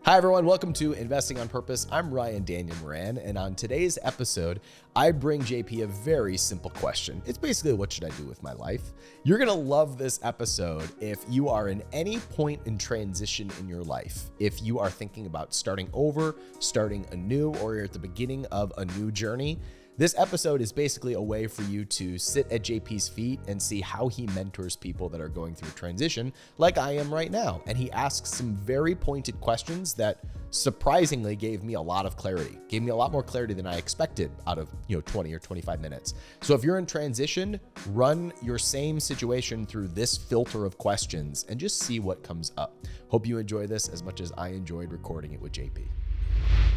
Hi, everyone. Welcome to Investing on Purpose. I'm Ryan Daniel Moran, and on today's episode, I bring JP a very simple question. It's basically, what should I do with my life? You're going to love this episode if you are in any point in transition in your life. If you are thinking about starting over, starting anew, or you're at the beginning of a new journey. This episode is basically a way for you to sit at JP's feet and see how he mentors people that are going through transition, like I am right now. And he asks some very pointed questions that surprisingly gave me a lot of clarity, gave me a lot more clarity than I expected out of 20 or 25 minutes. So if you're in transition, run your same situation through this filter of questions and just see what comes up. Hope you enjoy this as much as I enjoyed recording it with JP.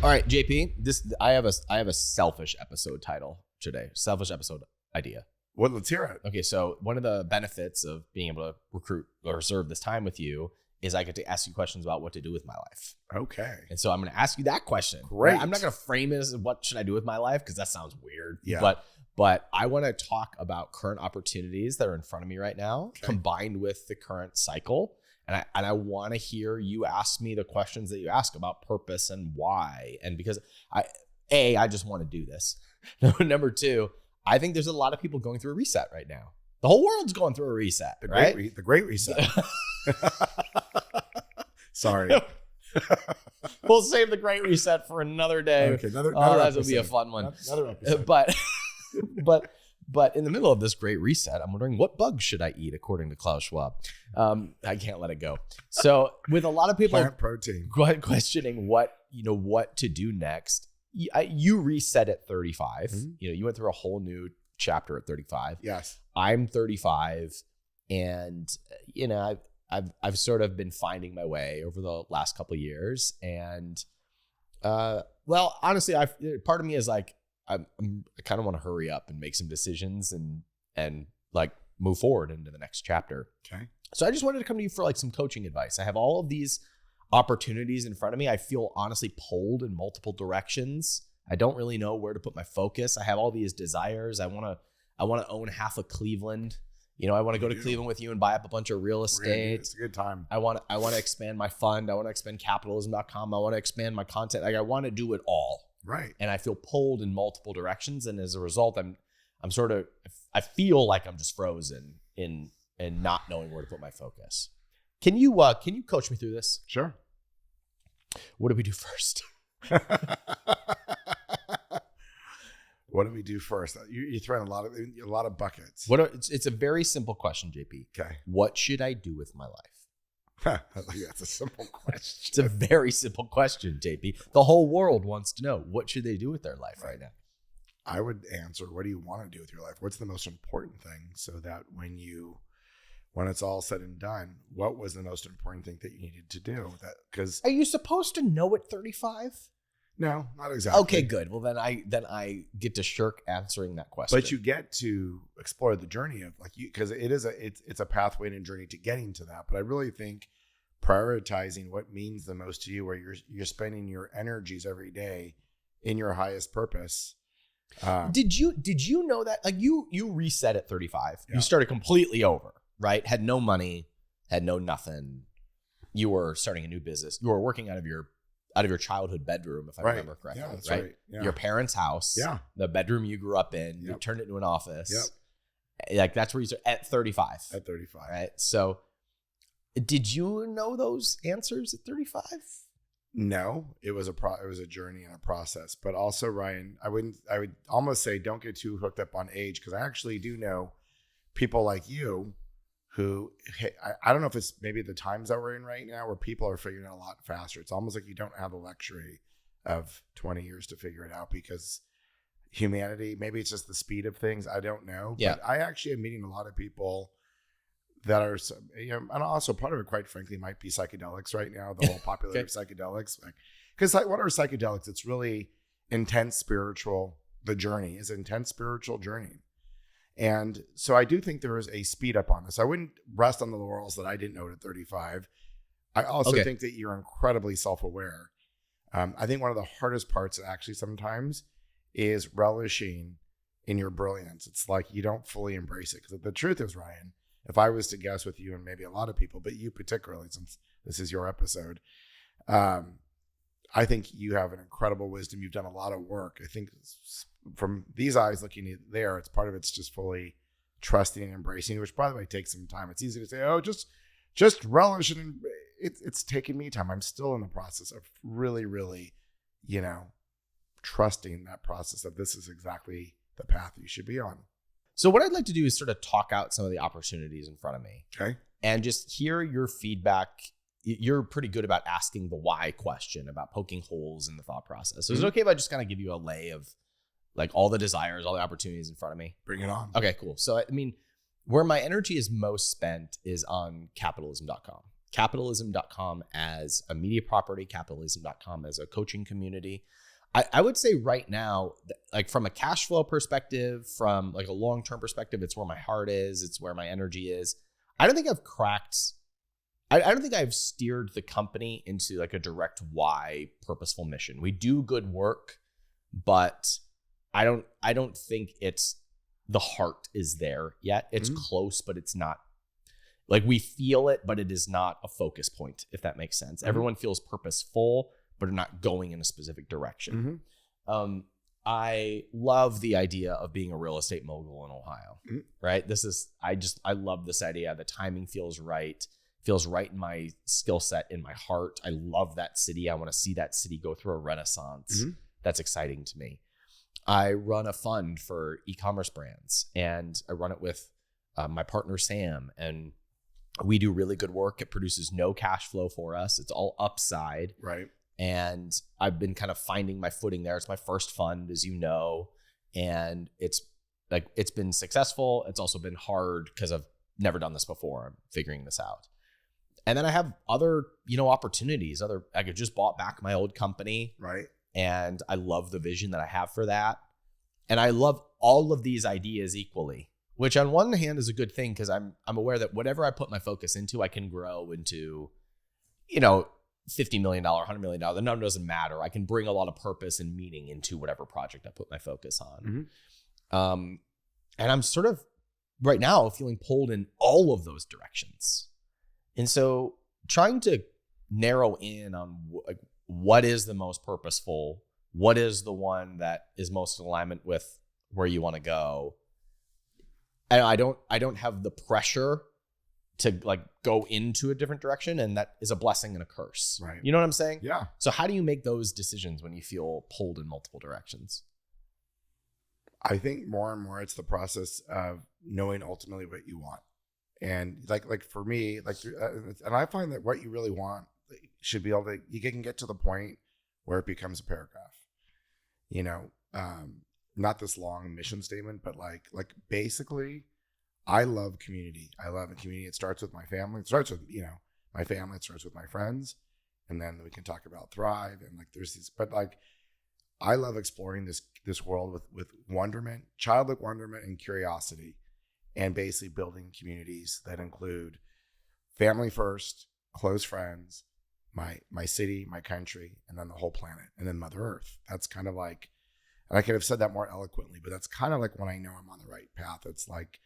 All right, JP, I have a selfish episode title today. Selfish episode idea. Well, let's hear it. Okay, so one of the benefits of being able to recruit or reserve this time with you is I get to ask you questions about what to do with my life. Okay. And so I'm going to ask you that question. Great. I'm not going to frame it as what should I do with my life because that sounds weird. Yeah. But I want to talk about current opportunities that are in front of me right now, combined with the current cycle. And I want to hear you ask me the questions that you ask about purpose and why. And because I just want to do this. Number two, I think there's a lot of people going through a reset right now. The whole world's going through a reset, right? The great reset. Sorry. We'll save the great reset for another day. Okay, another that will be a fun one. Another episode. But in the middle of this great reset, I'm wondering, what bugs should I eat according to Klaus Schwab? I can't let it go. So with a lot of people Plant protein questioning what to do next, you reset at 35. Mm-hmm. You went through a whole new chapter at 35. Yes. I'm 35, and I've sort of been finding my way over the last couple of years, and honestly, part of me is like, I kind of want to hurry up and make some decisions and like move forward into the next chapter. Okay. So I just wanted to come to you for like some coaching advice. I have all of these opportunities in front of me. I feel honestly pulled in multiple directions. I don't really know where to put my focus. I have all these desires. I want to own half of Cleveland. I want to go to Cleveland with you and buy up a bunch of real estate. It's a good time. I want to expand my fund. I want to expand capitalism.com. I want to expand my content. Like I want to do it all. Right. And I feel pulled in multiple directions. And as a result, I feel like I'm just frozen in not knowing where to put my focus. Can you coach me through this? Sure. What do we do first? What do we do first? You throw in a lot of buckets. It's a very simple question, JP. Okay. What should I do with my life? That's a simple question. It's a very simple question, JP. The whole world wants to know, what should they do with their life right now? I would answer, what do you want to do with your life? What's the most important thing, so that when it's all said and done, what was the most important thing that you needed to do? Because are you supposed to know at 35? No, not exactly. Okay, good. Well, then I get to shirk answering that question. But you get to explore the journey of because it's a pathway and a journey to getting to that. But I really think prioritizing what means the most to you, where you're spending your energies every day in your highest purpose. Did you know that? Like you reset at 35. Yeah. You started completely over, right? Had no money, had no nothing. You were starting a new business. You were working out of your childhood bedroom, if I remember correctly. Yeah, that's right. Yeah. Your parents' house. Yeah. The bedroom you grew up in. You Yep. turned it into an office. Yep. Like that's where you start at 35. At 35. Right. So did you know those answers at 35? No, it was a journey and a process. But also, Ryan, I would almost say don't get too hooked up on age, because I actually do know people like you who, I don't know if it's maybe the times that we're in right now where people are figuring it out a lot faster. It's almost like you don't have the luxury of 20 years to figure it out, because humanity, maybe it's just the speed of things. I don't know. Yeah. But I actually am meeting a lot of people that are, and also part of it, quite frankly, might be psychedelics right now, the whole popularity of psychedelics. Because what are psychedelics? It's really intense spiritual, the journey is an intense spiritual journey. And so I do think there is a speed up on this. I wouldn't rest on the laurels that I didn't know it at 35. I also think that you're incredibly self-aware. I think one of the hardest parts actually sometimes is relishing in your brilliance. It's like you don't fully embrace it. Because the truth is, Ryan, if I was to guess with you, and maybe a lot of people, but you particularly, since this is your episode, I think you have an incredible wisdom. You've done a lot of work. I think from these eyes looking at there, it's part of it's just fully trusting and embracing, which by the way takes some time. It's easy to say, oh, just relish it. And it's taken me time. I'm still in the process of really, really, trusting that process of this is exactly the path you should be on. So what I'd like to do is sort of talk out some of the opportunities in front of me. Okay. And just hear your feedback. You're pretty good about asking the why question, about poking holes in the thought process. So is it okay if I just kind of give you a lay of like all the desires, all the opportunities in front of me? Bring it on. Okay, cool. So, I mean, where my energy is most spent is on capitalism.com. Capitalism.com as a media property, capitalism.com as a coaching community. I would say right now, like from a cash flow perspective, from like a long-term perspective, it's where my heart is. It's where my energy is. I don't think I've cracked. I don't think I've steered the company into like a direct why purposeful mission. We do good work, but I don't think it's the heart is there yet. It's close, but it's not. Like we feel it, but it is not a focus point, if that makes sense. Everyone feels purposeful, but are not going in a specific direction. I love the idea of being a real estate mogul in Ohio, right? I love this idea. The timing feels right in my skill set, in my heart. I love that city. I want to see that city go through a renaissance. That's exciting to me. I run a fund for e-commerce brands, and I run it with my partner, Sam, and we do really good work. It produces no cash flow for us. It's all upside. Right. And I've been kind of finding my footing there. It's my first fund, as you know, and it's been successful. It's also been hard because I've never done this before. I'm figuring this out. And then I have other, opportunities. I just bought back my old company. Right. And I love the vision that I have for that. And I love all of these ideas equally, which on one hand is a good thing because I'm aware that whatever I put my focus into, I can grow into, $50 million, $100 million. The number doesn't matter. I can bring a lot of purpose and meaning into whatever project I put my focus on. And I'm sort of right now feeling pulled in all of those directions. And so trying to narrow in on what is the most purposeful, what is the one that is most in alignment with where you want to go. And I don't have the pressure to like go into a different direction, and that is a blessing and a curse. Right. You know what I'm saying? Yeah. So how do you make those decisions when you feel pulled in multiple directions? I think more and more it's the process of knowing ultimately what you want. And like for me, and I find that what you really want should be able to, you can get to the point where it becomes a paragraph, not this long mission statement, but like basically I love community. I love a community. It starts with my family. It starts with, my family. It starts with my friends. And then we can talk about Thrive. And there's these, but I love exploring this world with wonderment, childlike wonderment and curiosity, and basically building communities that include family first, close friends, my city, my country, and then the whole planet, and then Mother Earth. That's kind of like, and I could have said that more eloquently, but that's kind of like when I know I'm on the right path. It's like,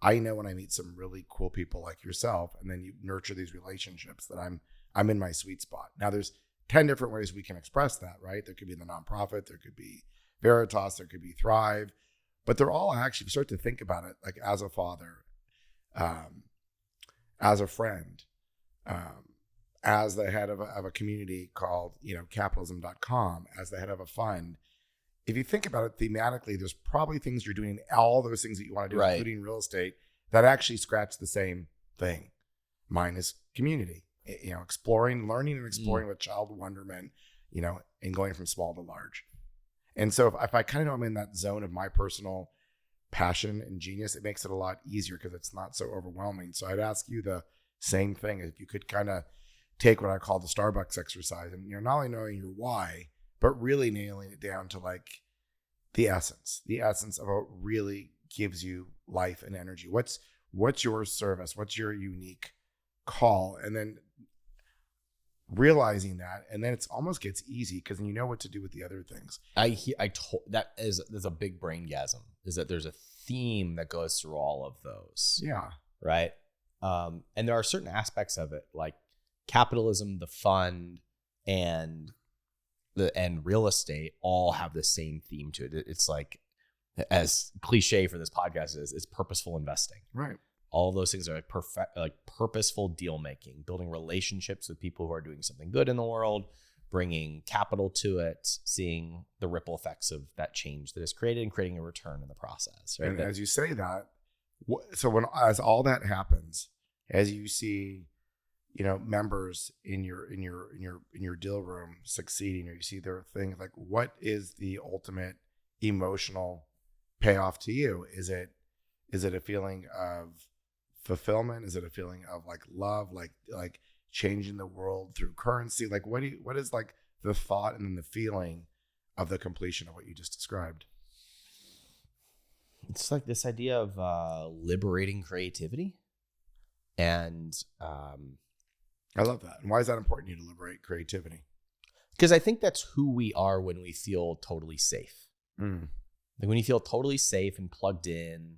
I know when I meet some really cool people like yourself, and then you nurture these relationships that I'm in my sweet spot. Now there's 10 different ways we can express that, right? There could be the nonprofit, there could be Veritas, there could be Thrive, but they're all actually, if you start to think about it, like as a father, as a friend, as the head of a community called, capitalism.com, as the head of a fund. If you think about it thematically, there's probably things you're doing, all those things that you want to do, right, including real estate, that actually scratch the same thing. Mine is community, exploring, learning and exploring with child wonderment, and going from small to large. And so if I kind of know I'm in that zone of my personal passion and genius, it makes it a lot easier because it's not so overwhelming. So I'd ask you the same thing. If you could kind of take what I call the Starbucks exercise, and you're not only knowing your why, but really nailing it down to the essence of what really gives you life and energy. What's your service? What's your unique call? And then realizing that, and then it almost gets easy because then you know what to do with the other things. There's a big braingasm, is that there's a theme that goes through all of those. Yeah. Right. And there are certain aspects of it, like capitalism, the fund, and and real estate all have the same theme to it. It's like, as cliche for this podcast is, it's purposeful investing. Right. All of those things are like purposeful deal making, building relationships with people who are doing something good in the world, bringing capital to it, seeing the ripple effects of that change that is created, and creating a return in the process. Right. And as you say that, so as all that happens, as you see, members in your deal room succeeding, or you see their things, like, what is the ultimate emotional payoff to you? Is it a feeling of fulfillment? Is it a feeling of like love, like changing the world through currency? Like, what is like the thought and then the feeling of the completion of what you just described? It's like this idea of liberating creativity. And I love that. And why is that important to you to liberate creativity? Because I think that's who we are when we feel totally safe. Like when you feel totally safe and plugged in,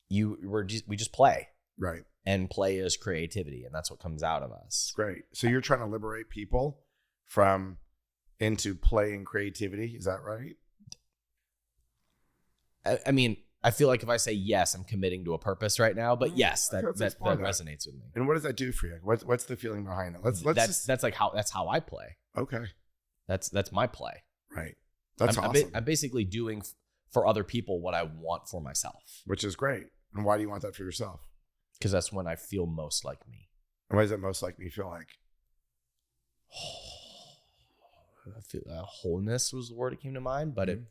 we just play. Right. And play is creativity, and that's what comes out of us. Great. So you're trying to liberate people into play and creativity. Is that right? I mean, I feel like if I say yes, I'm committing to a purpose right now. But yes, that resonates with me. And what does that do for you? What's the feeling behind it? That's how I play. Okay. That's my play. Right. That's awesome. I'm basically doing for other people what I want for myself. Which is great. And why do you want that for yourself? Because that's when I feel most like me. And what does it most like me feel like? I feel, wholeness was the word that came to mind, but it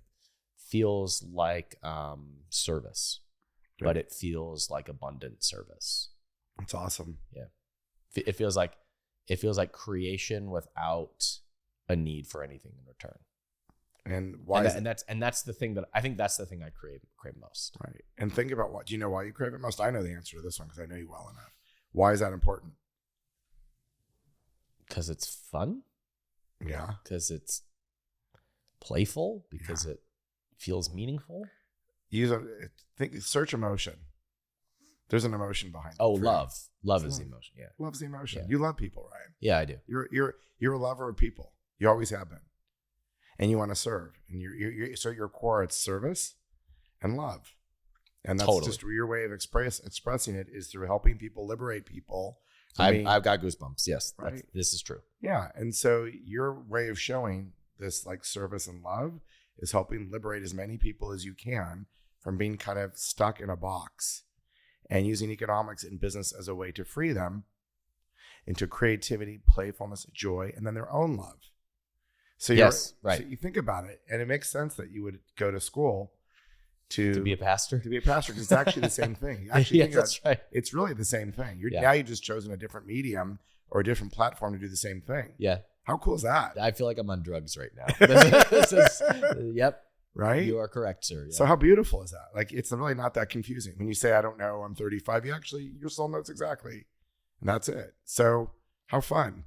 feels like service. Good. But it feels like abundant service. That's awesome. Yeah. It feels like creation without a need for anything in return. And why? That's the thing that I think that's the thing I crave most. Right. And think about do you know why you crave it most? I know the answer to this one because I know you well enough. Why is that important? Because it's fun. Yeah. Because it's playful. Because it feels meaningful. Search emotion. There's an emotion behind it. Oh, love. Love is the emotion. Yeah. Love's the emotion. Yeah. You love people, Ryan. Yeah, I do. You're a lover of people. You always have been. And you want to serve. And so your core, it's service and love. And that's just your way of expressing it is through helping people, liberate people. I've got goosebumps. Yes, right. This is true. Yeah. And so your way of showing this like service and love is helping liberate as many people as you can from being kind of stuck in a box, and using economics and business as a way to free them into creativity, playfulness, joy, and then their own love. So So you think about it, and it makes sense that you would go to school to be a pastor. To be a pastor, because it's actually the same thing. You actually think that's right. It's really the same thing. Now you've just chosen a different medium or a different platform to do the same thing. Yeah. How cool is that? I feel like I'm on drugs right now. Yep. Right? You are correct, sir. Yeah. So how beautiful is that? Like, it's really not that confusing. When you say, I don't know, I'm 35, your soul knows exactly. And that's it. So how fun.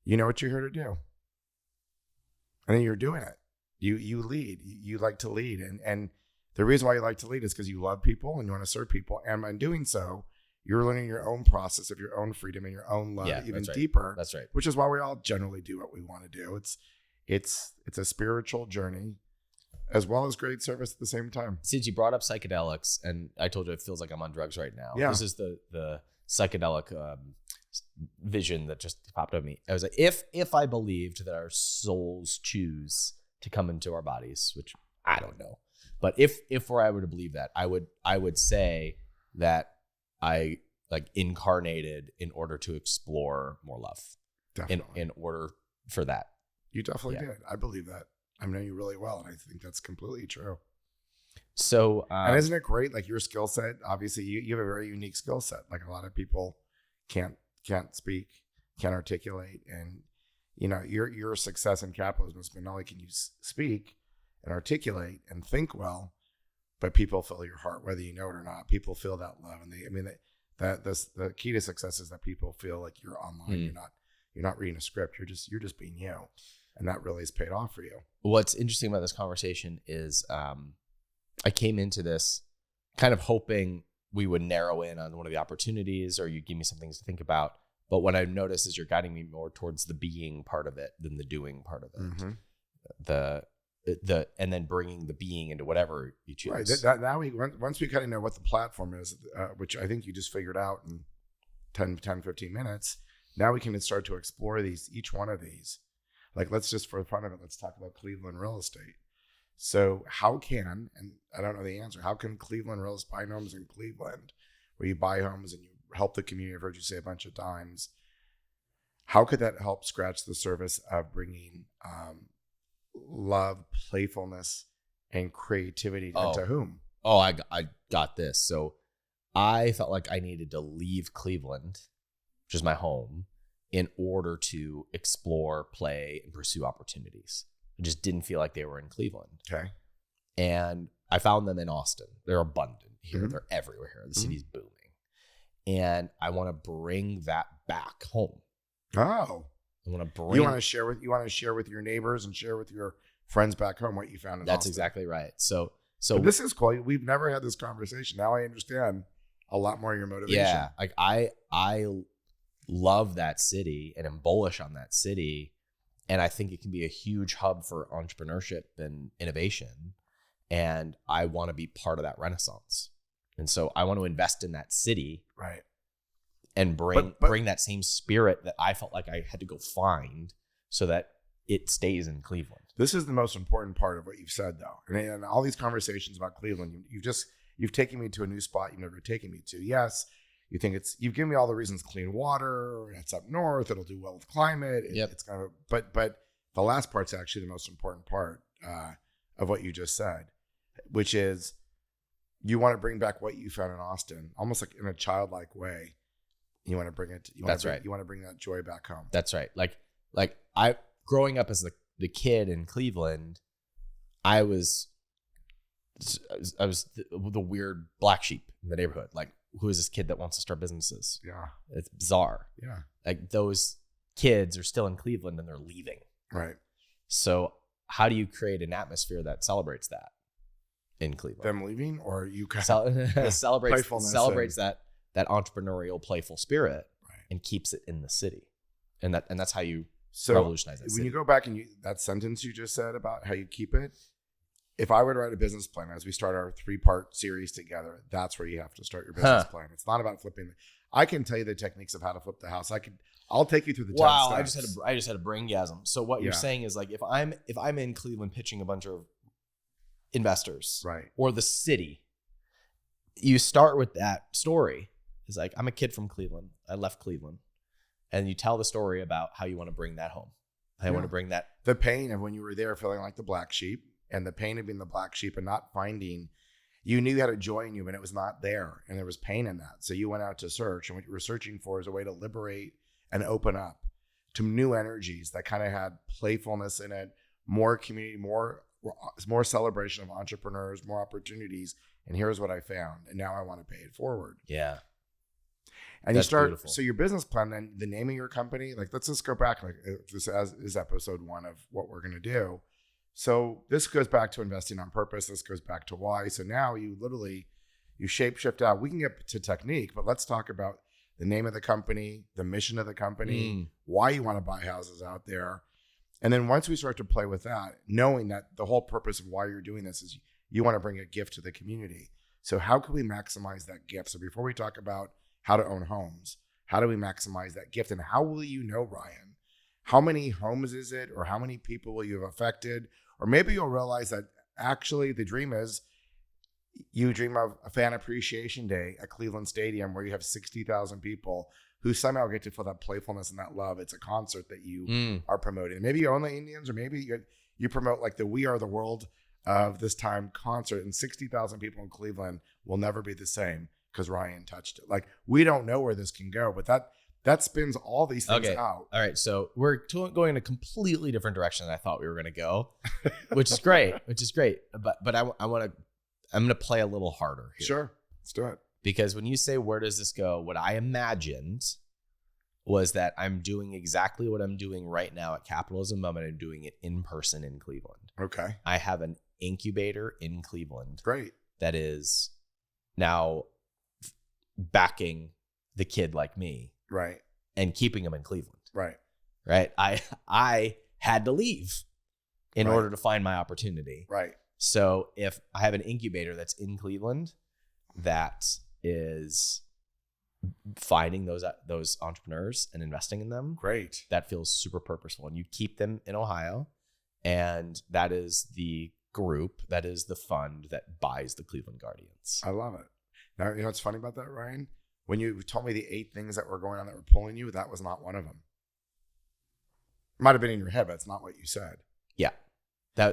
You know what you're here to do. And then you're doing it. You lead. You like to lead. And the reason why you like to lead is because you love people and you want to serve people. And by doing so, you're learning your own process of your own freedom and your own love even deeper. That's right. Which is why we all generally do what we want to do. It's a spiritual journey as well as great service at the same time. Since you brought up psychedelics, and I told you it feels like I'm on drugs right now. Yeah. This is the psychedelic vision that just popped up at me. I was like, if I believed that our souls choose to come into our bodies, which I don't know, but if I were to believe that, I would say that I like incarnated in order to explore more love. Definitely. In order for that. You definitely did. I believe that. I know you really well, and I think that's completely true. So, and isn't it great? Like your skill set, obviously you have a very unique skill set. Like a lot of people can't speak, can't articulate, and your success in capitalism has been not only can you speak and articulate and think well, but people feel your heart, whether you know it or not. People feel that love, and the key to success is that people feel like you're online. You're not reading a script. You're just being you, and that really has paid off for you. What's interesting about this conversation is I came into this kind of hoping we would narrow in on one of the opportunities, or you give me some things to think about. But what I've noticed is you're guiding me more towards the being part of it than the doing part of it. Mm-hmm. And then bringing the being into whatever you choose. Right. Now once we kind of know what the platform is, which I think you just figured out in 10, 15 minutes, now we can start to explore each one of these. Like, let's just, for the fun of it, let's talk about Cleveland real estate. So and I don't know the answer, how can Cleveland real estate, buying homes in Cleveland, where you buy homes and you help the community, I've heard you say a bunch of times, how could that help scratch the surface of bringing love, playfulness, and creativity into whom? Oh, I got this. So I felt like I needed to leave Cleveland, which is my home, in order to explore, play, and pursue opportunities. I just didn't feel like they were in Cleveland. Okay. And I found them in Austin. They're abundant here. Mm-hmm. They're everywhere here. The city's booming. And I want to bring that back home. Oh. I want to bring. You want to share with your neighbors and share with your friends back home what you found in That's Austin. Exactly right. So but this is cool. We've never had this conversation. Now I understand a lot more of your motivation. Yeah, like I love that city and am bullish on that city, and I think it can be a huge hub for entrepreneurship and innovation. And I want to be part of that renaissance. And so I want to invest in that city, right? And bring that same spirit that I felt like I had to go find, so that it stays in Cleveland. This is the most important part of what you've said, though. And all these conversations about Cleveland, you've taken me to a new spot you've never taken me to. Yes, you've given me all the reasons: clean water, it's up north, it'll do well with climate. It's kind of, but the last part's actually the most important part of what you just said, which is you want to bring back what you found in Austin, almost like in a childlike way. You want to bring it. That's right. You want to bring that joy back home. That's right. Like I growing up as the kid in Cleveland, I was the weird black sheep in the neighborhood. Like, who is this kid that wants to start businesses? Yeah, it's bizarre. Yeah, like those kids are still in Cleveland and they're leaving. Right. So how do you create an atmosphere that celebrates that in Cleveland? Them leaving, or you celebrates that entrepreneurial, playful spirit, right, and keeps it in the city, and that's how you revolutionize that. When you go back and that sentence you just said about how you keep it, if I were to write a business plan as we start our 3-part series together, that's where you have to start your business plan. It's not about flipping. I can tell you the techniques of how to flip the house. I'll take you through the 10 steps. I just had a braingasm. So what you're saying is, like, if I'm in Cleveland pitching a bunch of investors, right, or the city, you start with that story. It's like, I'm a kid from Cleveland. I left Cleveland. And you tell the story about how you want to bring that home. I want to bring that. The pain of when you were there feeling like the black sheep, and the pain of being the black sheep and not finding, you knew you had a joy in you, and it was not there. And there was pain in that. So you went out to search. And what you were searching for is a way to liberate and open up to new energies that kind of had playfulness in it, more community, more celebration of entrepreneurs, more opportunities. And here's what I found. And now I want to pay it forward. Yeah. And that's, you start, beautiful. So your business plan, then the name of your company, like, let's just go back. Like, this is episode 1 of what we're going to do. So this goes back to investing on purpose. This goes back to why. So now you shape shift out. We can get to technique, but let's talk about the name of the company, the mission of the company, why you want to buy houses out there. And then once we start to play with that, knowing that the whole purpose of why you're doing this is you want to bring a gift to the community. So how can we maximize that gift? So before we talk about how to own homes, how do we maximize that gift? And how will you know, Ryan, how many homes is it, or how many people will you have affected? Or maybe you'll realize that actually the dream is you dream of a fan appreciation day at Cleveland Stadium where you have 60,000 people who somehow get to feel that playfulness and that love. It's a concert that you are promoting. Maybe you own the Indians, or maybe you promote like the We Are the World of this time concert, and 60,000 people in Cleveland will never be the same because Ryan touched it. Like, we don't know where this can go, but that spins all these things out. All right. So we're going in a completely different direction than I thought we were going to go, which is great, But I'm going to play a little harder here. Sure. Let's do it. Because when you say, where does this go? What I imagined was that I'm doing exactly what I'm doing right now at Capitalism Moment. I'm doing it in person in Cleveland. Okay. I have an incubator in Cleveland. Great. That is now backing the kid like me. Right. and keeping them in Cleveland. Right. Right. I had to leave in Right. order to find my opportunity. Right. So if I have an incubator that's in Cleveland that is finding those entrepreneurs and investing in them, Great. that feels super purposeful. And you keep them in Ohio, and that is the group, that is the fund that buys the Cleveland Guardians. I love it. Now, you know what's funny about that, Ryan? When you told me the 8 things that were going on that were pulling you, that was not one of them. It might have been in your head, but it's not what you said. Yeah.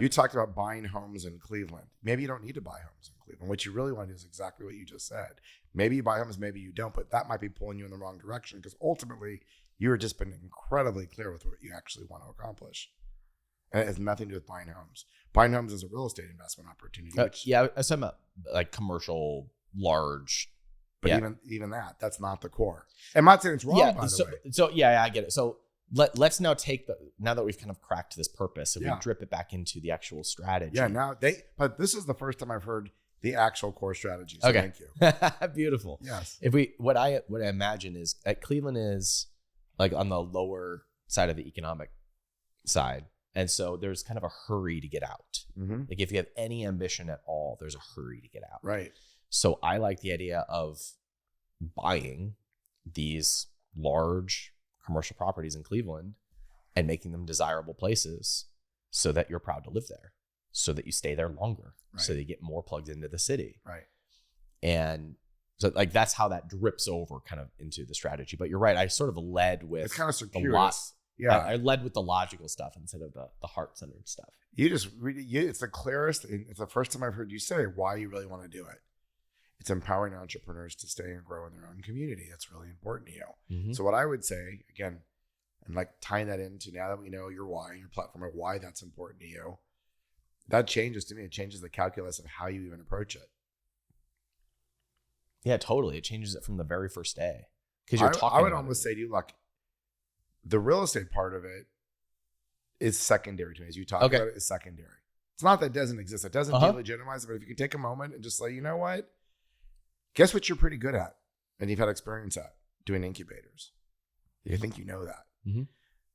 You talked about buying homes in Cleveland. Maybe you don't need to buy homes in Cleveland. What you really want to do is exactly what you just said. Maybe you buy homes, maybe you don't, but that might be pulling you in the wrong direction because ultimately you were just been incredibly clear with what you actually want to accomplish. And it has nothing to do with buying homes. Buying homes is a real estate investment opportunity. Yeah, I said about like commercial, large. But yeah. even that's not the core. And I'm not saying it's wrong, by the way. So yeah, I get it. So let's now take now that we've kind of cracked this purpose, if we drip it back into the actual strategy. Yeah, but this is the first time I've heard the actual core strategy. So okay. Thank you. Beautiful. Yes. What I imagine is that Cleveland is like on the lower side of the economic side. And so there's kind of a hurry to get out. Mm-hmm. Like if you have any ambition at all, there's a hurry to get out. Right. So I like the idea of buying these large commercial properties in Cleveland and making them desirable places so that you're proud to live there, so that you stay there longer, right. so that you get more plugged into the city. Right. And so like that's how that drips over kind of into the strategy. But you're right. I sort of led with it's kind of circuitous. Yeah. I led with the logical stuff instead of the heart-centered stuff. It's the clearest. It's the first time I've heard you say why you really want to do it. It's empowering entrepreneurs to stay and grow in their own community. That's really important to you. Mm-hmm. So what I would say, again, and like tying that into now that we know your why, your platform, and why that's important to you, that changes to me. It changes the calculus of how you even approach it. Yeah, totally. It changes it from the very first day. Because you're talking. I would almost say to you, like, the real estate part of it is secondary to me. As you talk about it, is secondary. It's not that it doesn't exist. It doesn't delegitimize it. But if you can take a moment and just say, you know what? Guess what you're pretty good at and you've had experience at? Doing incubators. You think you know that. Mm-hmm.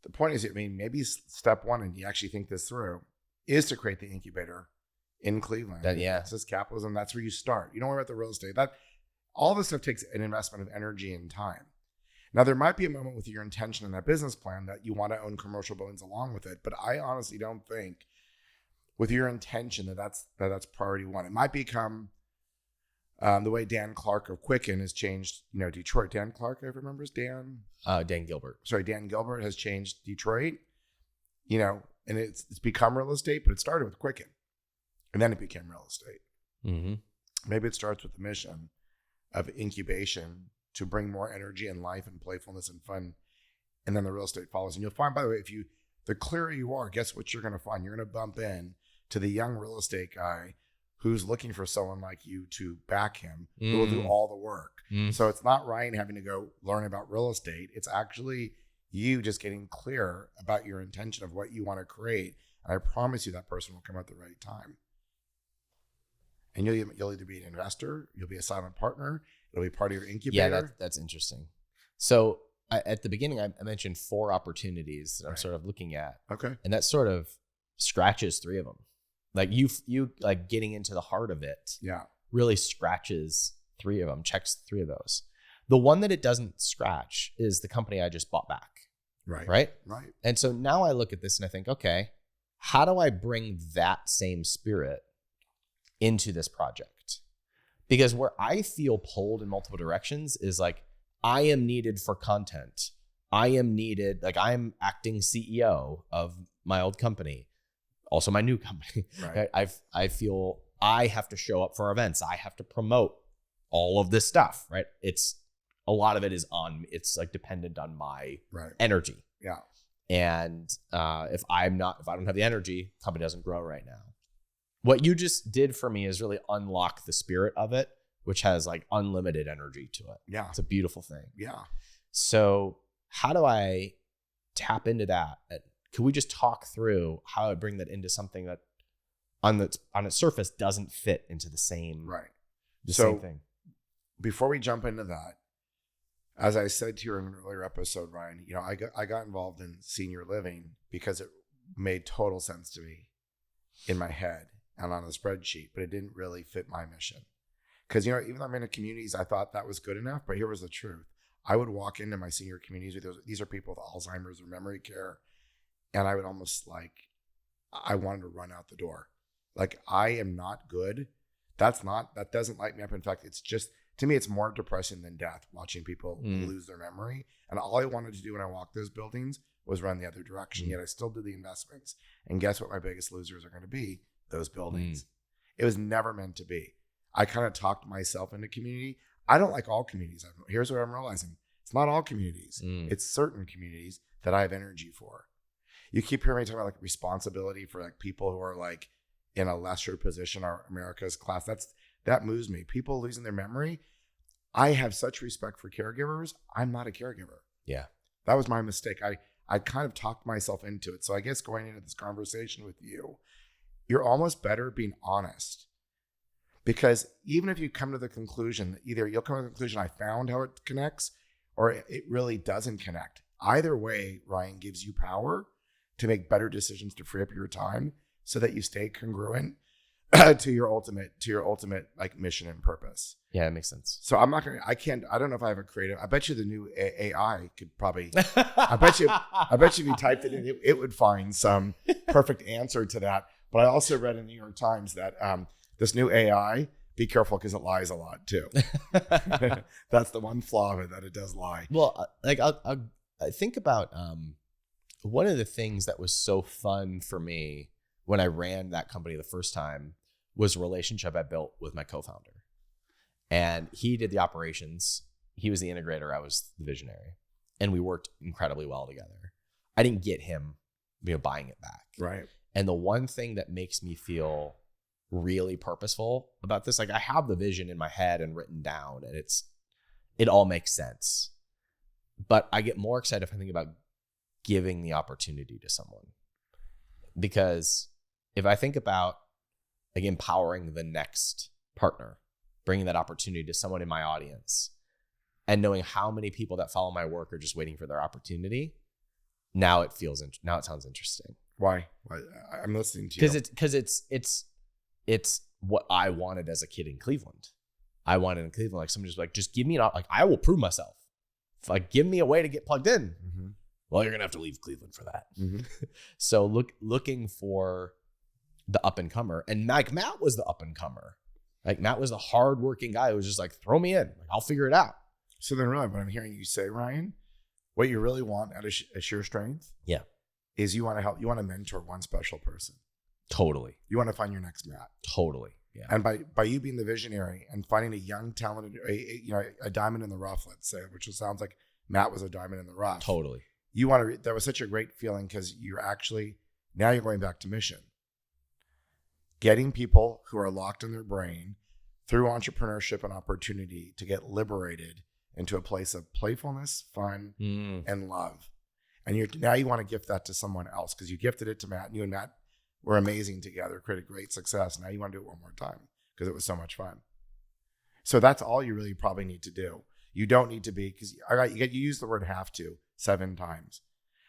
The point is, I mean, maybe step one, and you actually think this through, is to create the incubator in Cleveland. It's just capitalism. That's where you start. You don't worry about the real estate. All this stuff takes an investment of energy and time. Now, there might be a moment with your intention in that business plan that you want to own commercial buildings along with it, but I honestly don't think with your intention that's priority one. It might become the way Dan Clark of Quicken has changed, Detroit. Dan Clark, I remember, is Dan? Dan Gilbert. Sorry, Dan Gilbert has changed Detroit, and it's become real estate, but it started with Quicken, and then it became real estate. Mm-hmm. Maybe it starts with the mission of incubation to bring more energy and life and playfulness and fun, and then the real estate follows. And you'll find, by the way, the clearer you are, guess what you're going to find? You're going to bump in to the young real estate guy who's looking for someone like you to back him, who will do all the work. So it's not Ryan having to go learn about real estate. It's actually you just getting clear about your intention of what you want to create. And I promise you that person will come at the right time. And you'll either be an investor, you'll be a silent partner, it'll be part of your incubator. Yeah, that's interesting. So at the beginning, I mentioned 4 opportunities that I'm sort of looking at. Okay. And that sort of scratches 3 of them. Like you like getting into the heart of it. Yeah. Really scratches 3 of them, checks 3 of those. The one that it doesn't scratch is the company I just bought back. Right. And so now I look at this and I think, okay, how do I bring that same spirit into this project? Because where I feel pulled in multiple directions is like, I am needed for content. I am needed, like I'm acting CEO of my old company, also my new company. Right. I feel I have to show up for events. I have to promote all of this stuff, right? A lot of it is it's like dependent on my energy. Yeah. And if I don't have the energy, company doesn't grow right now. What you just did for me is really unlock the spirit of it, which has like unlimited energy to it. Yeah. It's a beautiful thing. Yeah. So how do I tap into that? Could we just talk through how I bring that into something that on its surface doesn't fit into the same, right. same thing? Before we jump into that, As I said to you in an earlier episode, Ryan, I got involved in senior living because it made total sense to me in my head and on a spreadsheet, but it didn't really fit my mission. Because, even though I'm in communities, I thought that was good enough, but here was the truth. I would walk into my senior communities with these are people with Alzheimer's or memory care, and I would almost I wanted to run out the door. I am not good. That doesn't light me up. In fact, it's just, to me, it's more depressing than death, watching people lose their memory. And all I wanted to do when I walked those buildings was run the other direction. Yet I still do the investments. And guess what my biggest losers are going to be? Those buildings. It was never meant to be. I kind of talked myself into community. I don't like all communities. Here's what I'm realizing. It's not all communities. It's certain communities that I have energy for. You keep hearing me talk about responsibility for people who are in a lesser position, or America's class. That moves me. People losing their memory. I have such respect for caregivers. I'm not a caregiver. Yeah. That was my mistake. I kind of talked myself into it. So I guess going into this conversation with you, you're almost better being honest. Because even if you come to the conclusion, either you'll come to the conclusion, I found how it connects, or it really doesn't connect. Either way, Ryan, gives you power to make better decisions to free up your time so that you stay congruent to your ultimate mission and purpose. Yeah, it makes sense. So I don't know if I have a creative. I bet you the new AI could probably, I bet you if you typed it in, it would find some perfect answer to that. But I also read in the New York Times that this new AI, be careful because it lies a lot too. That's the one flaw of it, that it does lie. Well, I think about one of the things that was so fun for me when I ran that company the first time was a relationship I built with my co-founder. And he did the operations. He was the integrator. I was the visionary. And we worked incredibly well together. I didn't get him, buying it back. Right. And the one thing that makes me feel really purposeful about this, I have the vision in my head and written down, and it all makes sense. But I get more excited if I think about giving the opportunity to someone. Because if I think about empowering the next partner, bringing that opportunity to someone in my audience, and knowing how many people that follow my work are just waiting for their opportunity, now it sounds interesting. Why? I'm listening to you. Because it's what I wanted as a kid in Cleveland. I wanted in Cleveland, someone just give me I will prove myself. Give me a way to get plugged in. Mm-hmm. Well, you're gonna have to leave Cleveland for that. Mm-hmm. So looking for the up and comer, and Matt was the up and comer. Matt was a hardworking guy who was just throw me in, I'll figure it out. So then, really, what I'm hearing you say, Ryan, what you really want at a sheer strength, is you want to help. You want to mentor one special person. Totally. You want to find your next Matt. Totally. Yeah. And by you being the visionary and finding a young, talented, a diamond in the rough, let's say, which sounds like Matt was a diamond in the rough. Totally. That was such a great feeling because now you're going back to mission. Getting people who are locked in their brain through entrepreneurship and opportunity to get liberated into a place of playfulness, fun, and love. And now you want to gift that to someone else because you gifted it to Matt, and you and Matt were amazing together, created great success. Now you want to do it one more time because it was so much fun. So that's all you really probably need to do. You don't need to be, because you use the word have to 7 times.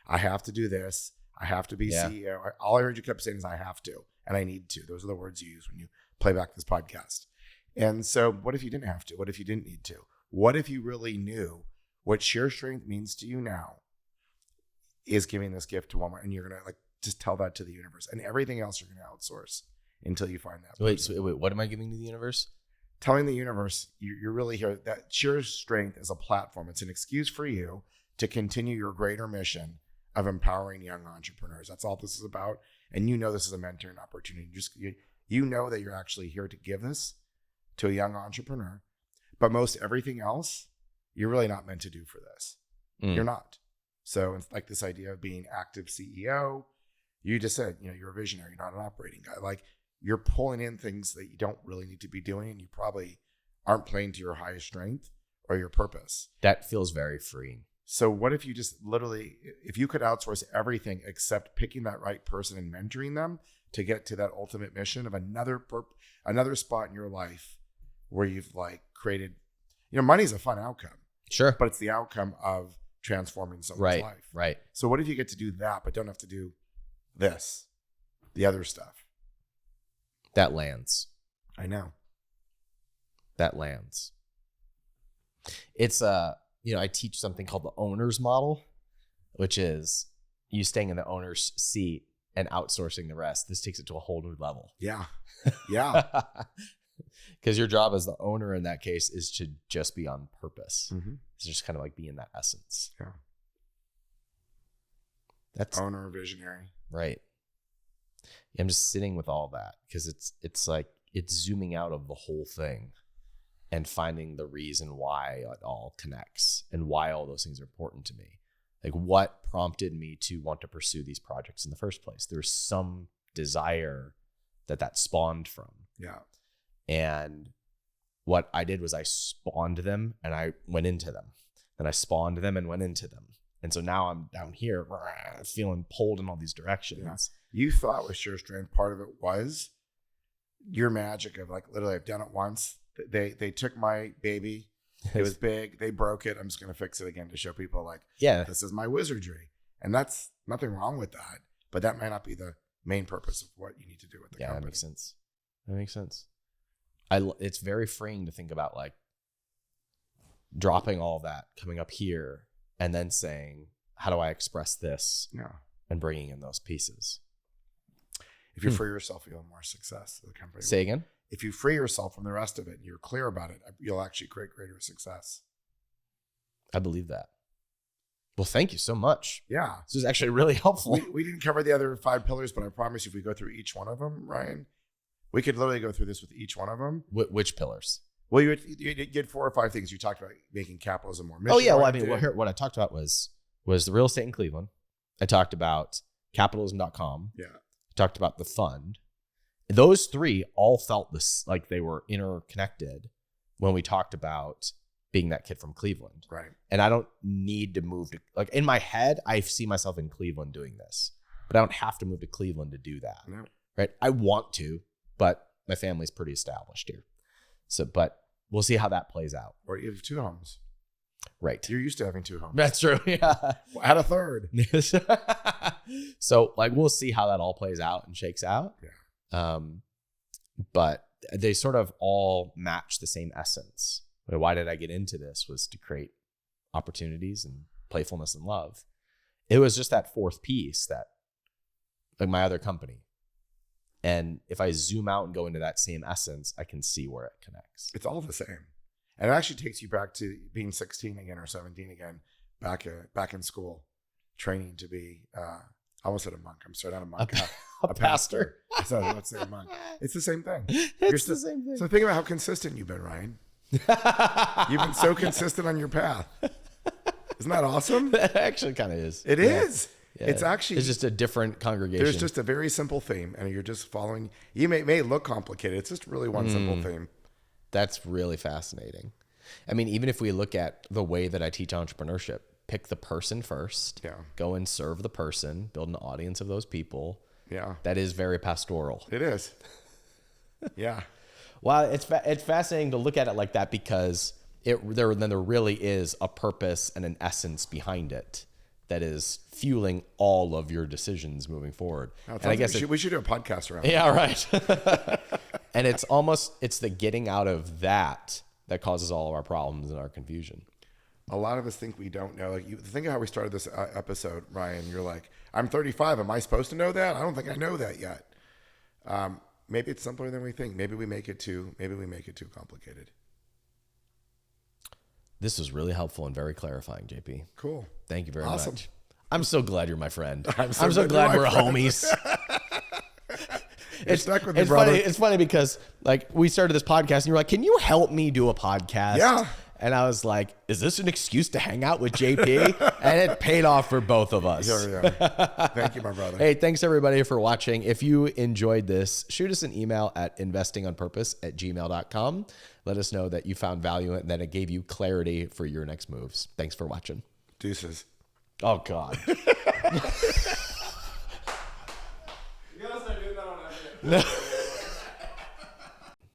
I have to do this. I have to be CEO. All I heard you kept saying is I have to, and I need to. Those are the words you use when you play back this podcast. And so what if you didn't have to? What if you didn't need to? What if you really knew what sheer strength means to you now is giving this gift to one more, and you're going to just tell that to the universe, and everything else you're going to outsource until you find that person. Wait, what am I giving to the universe? Telling the universe you're really here. That sheer strength is a platform. It's an excuse for you to continue your greater mission of empowering young entrepreneurs. That's all this is about. And this is a mentoring opportunity. You know that you're actually here to give this to a young entrepreneur, but most everything else, you're really not meant to do for this. You're not. So it's like this idea of being active CEO. You just said, you're a visionary, you're not an operating guy. You're pulling in things that you don't really need to be doing, and you probably aren't playing to your highest strength or your purpose. That feels very freeing. So what if you just literally, if you could outsource everything except picking that right person and mentoring them to get to that ultimate mission of another spot in your life where you've created, money's a fun outcome. Sure. but it's the outcome of transforming someone's life. Right. So what if you get to do that, but don't have to do this, the other stuff? That lands. I know. That lands. It's I teach something called the owner's model, which is you staying in the owner's seat and outsourcing the rest. This takes it to a whole new level. Yeah. Yeah. Because your job as the owner in that case is to just be on purpose. Mm-hmm. It's just kind of like be in that essence. Yeah. That's owner, visionary. Right. I'm just sitting with all that because it's like it's zooming out of the whole thing and finding the reason why it all connects and why all those things are important to me. Like what prompted me to want to pursue these projects in the first place? There's some desire that spawned from. Yeah. And what I did was I spawned them and I went into them. Then I spawned them and went into them. And so now I'm down here feeling pulled in all these directions. Yeah. You thought with Sure Strength, part of it was your magic of like, literally, I've done it once. They took my baby. It was big. They broke it. I'm just going to fix it again to show people like, yeah, this is my wizardry. And that's nothing wrong with that. But that might not be the main purpose of what you need to do with the company. That makes sense. That makes sense. It's very freeing to think about like dropping all that, coming up here, and then saying, how do I express this? Yeah. And bringing in those pieces. If you free yourself, you'll have more success. The company. Say again? If you free yourself from the rest of it and you're clear about it, you'll actually create greater success. I believe that. Well, thank you so much. Yeah. This is actually really helpful. We didn't cover the other 5 pillars, but I promise you, if we go through each one of them, Ryan, we could literally go through this with each one of them. Which pillars? Well, you had 4 or 5 things. You talked about making capitalism more mission. Oh, yeah. Well, I mean, what I talked about was the real estate in Cleveland. I talked about capitalism.com. Yeah. I talked about the fund. Those 3 all felt this like they were interconnected when we talked about being that kid from Cleveland. Right. And I don't need to move to, like, in my head, I see myself in Cleveland doing this, but I don't have to move to Cleveland to do that. No. Right. I want to, but my family's pretty established here. So, but we'll see how that plays out. Or you have 2 homes. Right. You're used to having 2 homes. That's true. Yeah. Well, add a third. So like, we'll see how that all plays out and shakes out. Yeah. But they sort of all match the same essence. Why did I get into this? Was to create opportunities and playfulness and love. It was just that 4th piece that, like my other company. And if I zoom out and go into that same essence, I can see where it connects. It's all the same. And it actually takes you back to being 16 again or 17 again, back in school, training to be, I almost said a monk. I'm sorry, not a monk. A pastor. Let's say a monk. It's the same thing. It's the same thing. So think about how consistent you've been, Ryan. You've been so consistent on your path. Isn't that awesome? It actually kind of is. It is. Yeah. It's actually. It's just a different congregation. There's just a very simple theme, and you're just following. You may look complicated. It's just really one simple theme. That's really fascinating. I mean, even if we look at the way that I teach entrepreneurship, pick the person first. Yeah. Go and serve the person, build an audience of those people. Yeah. That is very pastoral. It is. Yeah. Well, it's fascinating to look at it like that because there really is a purpose and an essence behind it that is fueling all of your decisions moving forward. And I guess we should do a podcast around it. Yeah, right. And it's the getting out of that causes all of our problems and our confusion. A lot of us think we don't know. Like, you think of how we started this episode, Ryan. You're like, I'm 35. Am I supposed to know that? I don't think I know that yet. Maybe it's simpler than we think. Maybe we make it too complicated. This was really helpful and very clarifying, JP. Cool. Thank you very much. I'm so glad you're my friend. I'm so glad we're homies. You're stuck with me, brother. It's funny because like we started this podcast and you're like, can you help me do a podcast? Yeah. And I was like, is this an excuse to hang out with JP? And it paid off for both of us. Yeah. Thank you, my brother. Hey, thanks everybody for watching. If you enjoyed this, shoot us an email at investingonpurpose@gmail.com. Let us know that you found value and that it gave you clarity for your next moves. Thanks for watching. Deuces. Oh, God. You gotta start doing that on everything. No.